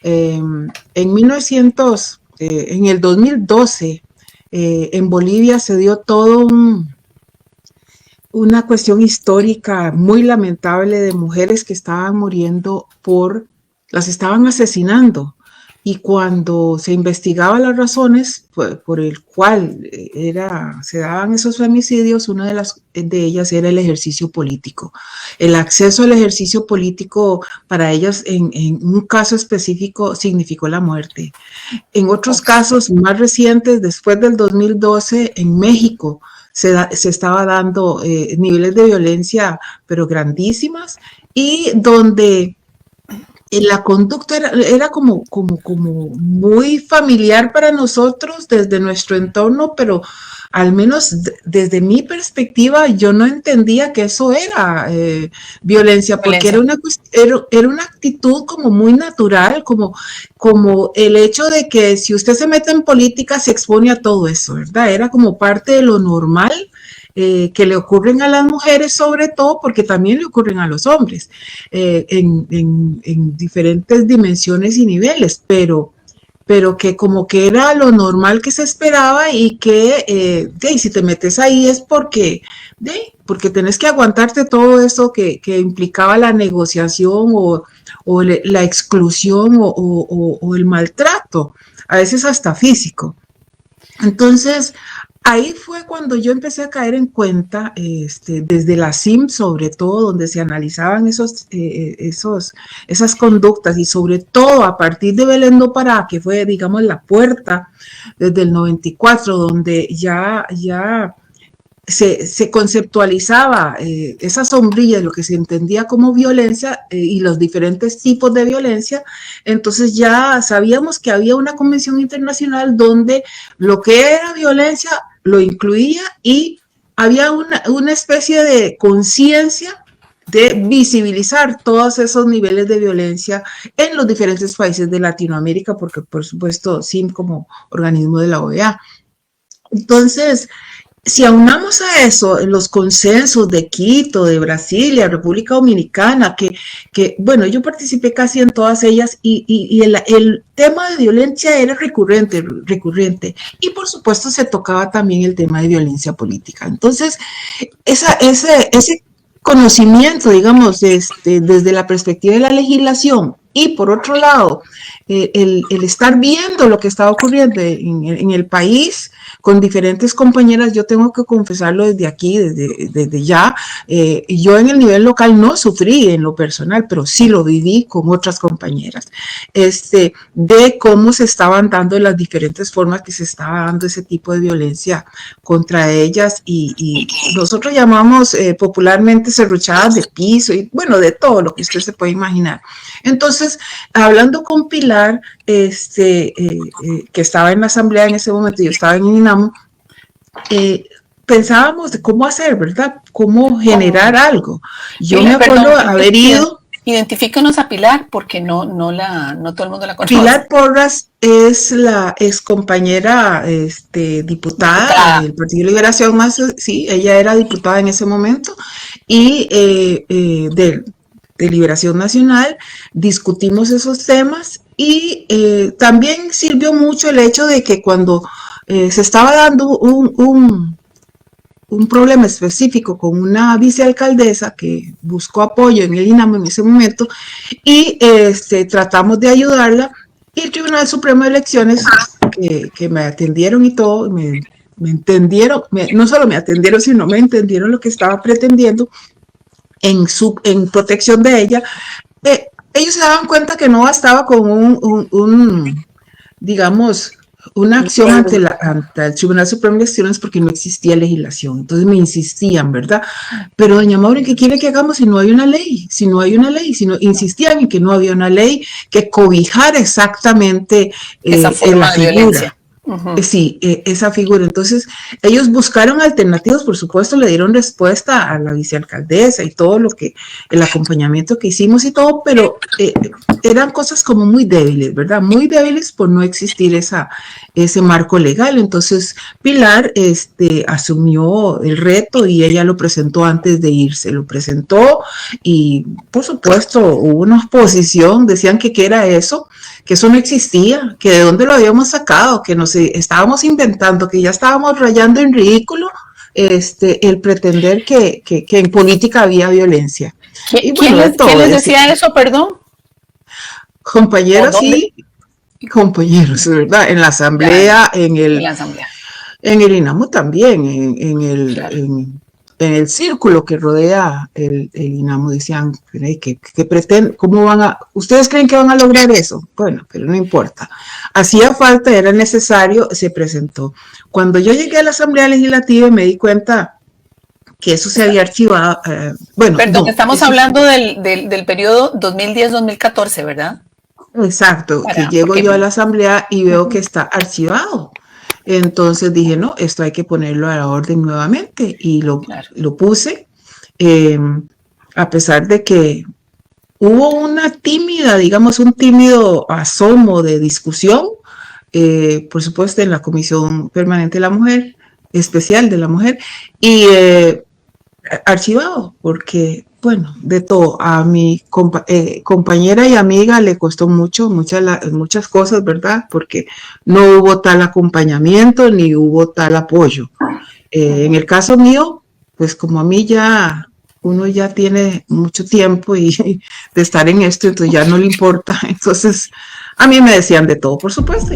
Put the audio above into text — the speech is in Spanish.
En el 2012, en Bolivia se dio todo una cuestión histórica muy lamentable de mujeres que estaban muriendo las estaban asesinando. Y cuando se investigaba las razones por el cual se daban esos femicidios, una de ellas era el ejercicio político. El acceso al ejercicio político para ellas en un caso específico significó la muerte. En otros casos más recientes, después del 2012, en México, se estaba dando niveles de violencia, pero grandísimas, y donde la conducta era como muy familiar para nosotros desde nuestro entorno, pero al menos desde mi perspectiva yo no entendía que eso era violencia, porque era una actitud como muy natural, como el hecho de que si usted se mete en política se expone a todo eso, ¿verdad? Era como parte de lo normal. Que le ocurren a las mujeres sobre todo, porque también le ocurren a los hombres en diferentes dimensiones y niveles, pero que como que era lo normal que se esperaba y que si te metes ahí es porque tenés que aguantarte todo eso que implicaba la negociación o la exclusión o el maltrato, a veces hasta físico. Entonces, ahí fue cuando yo empecé a caer en cuenta, desde la CIM sobre todo, donde se analizaban esas conductas, y sobre todo a partir de Belén do Pará, que fue, digamos, la puerta desde el 94, donde ya se conceptualizaba esa sombrilla de lo que se entendía como violencia y los diferentes tipos de violencia. Entonces ya sabíamos que había una convención internacional donde lo que era violencia lo incluía, y había una especie de conciencia de visibilizar todos esos niveles de violencia en los diferentes países de Latinoamérica, porque por supuesto CIM como organismo de la OEA. Entonces, si aunamos a eso los consensos de Quito, de Brasilia, República Dominicana, que bueno, yo participé casi en todas ellas, y el tema de violencia era recurrente, y por supuesto se tocaba también el tema de violencia política. Entonces, ese conocimiento, digamos, desde la perspectiva de la legislación, y por otro lado, el estar viendo lo que estaba ocurriendo en el país con diferentes compañeras. Yo tengo que confesarlo desde aquí, desde ya, yo en el nivel local no sufrí en lo personal, pero sí lo viví con otras compañeras, de cómo se estaban dando las diferentes formas que se estaba dando ese tipo de violencia contra ellas, y nosotros llamamos popularmente serruchadas de piso, y bueno, de todo lo que usted se puede imaginar. Entonces, hablando con Pilar, que estaba en la asamblea en ese momento, yo estaba en INAMU, pensábamos de cómo hacer, ¿verdad? Cómo generar algo. Yo me acuerdo haber ido... Identifícanos a Pilar, porque no todo el mundo la conoce. Pilar Porras es la excompañera diputada del Partido de Liberación Más, sí, ella era diputada en ese momento, y de Liberación Nacional. Discutimos esos temas, y también sirvió mucho el hecho de que cuando se estaba dando un problema específico con una vicealcaldesa que buscó apoyo en el INAMU en ese momento, y tratamos de ayudarla, y el Tribunal Supremo de Elecciones, que me atendieron y todo, me entendieron, no solo me atendieron, sino me entendieron lo que estaba pretendiendo en protección de ella. Ellos se daban cuenta que no bastaba con digamos, una acción ante el Tribunal Supremo de Elecciones, porque no existía legislación. Entonces me insistían, ¿verdad? Pero doña Maureen, ¿qué quiere que hagamos si no hay una ley? Insistían en que no había una ley que cobijara exactamente esa forma de violencia. Sí, esa figura. Entonces, ellos buscaron alternativas, por supuesto, le dieron respuesta a la vicealcaldesa y todo lo que, el acompañamiento que hicimos y todo, pero eran cosas como muy débiles, ¿verdad? Muy débiles por no existir ese marco legal. Entonces, Pilar asumió el reto y ella lo presentó antes de irse, lo presentó y, por supuesto, hubo una oposición, decían que qué era eso, que eso no existía, que de dónde lo habíamos sacado, que nos estábamos inventando, que ya estábamos rayando en ridículo el pretender que en política había violencia. Y bueno, ¿Quién les decía eso, perdón? Compañeros y compañeros, ¿verdad? En la asamblea, en la asamblea. En el INAMU también, Claro. en el círculo que rodea el INAMU decían que pretenden, ¿cómo van a, ustedes creen que van a lograr eso? Bueno, pero no importa. Hacía falta, era necesario, se presentó. Cuando yo llegué a la Asamblea Legislativa me di cuenta que eso se había archivado. Bueno, perdón, no, estamos hablando del periodo 2010-2014, ¿verdad? Exacto, que llego yo a la Asamblea y veo que está archivado. Entonces dije, no, esto hay que ponerlo a la orden nuevamente y lo puse, a pesar de que hubo una tímida, digamos, un tímido asomo de discusión, por supuesto en la Comisión Permanente de la Mujer, especial de la mujer, y archivado, porque, bueno, de todo, a mi compañera y amiga le costó muchas cosas, ¿verdad? Porque no hubo tal acompañamiento ni hubo tal apoyo. En el caso mío, pues como a mí uno ya tiene mucho tiempo y de estar en esto, entonces ya no le importa. Entonces, a mí me decían de todo, por supuesto.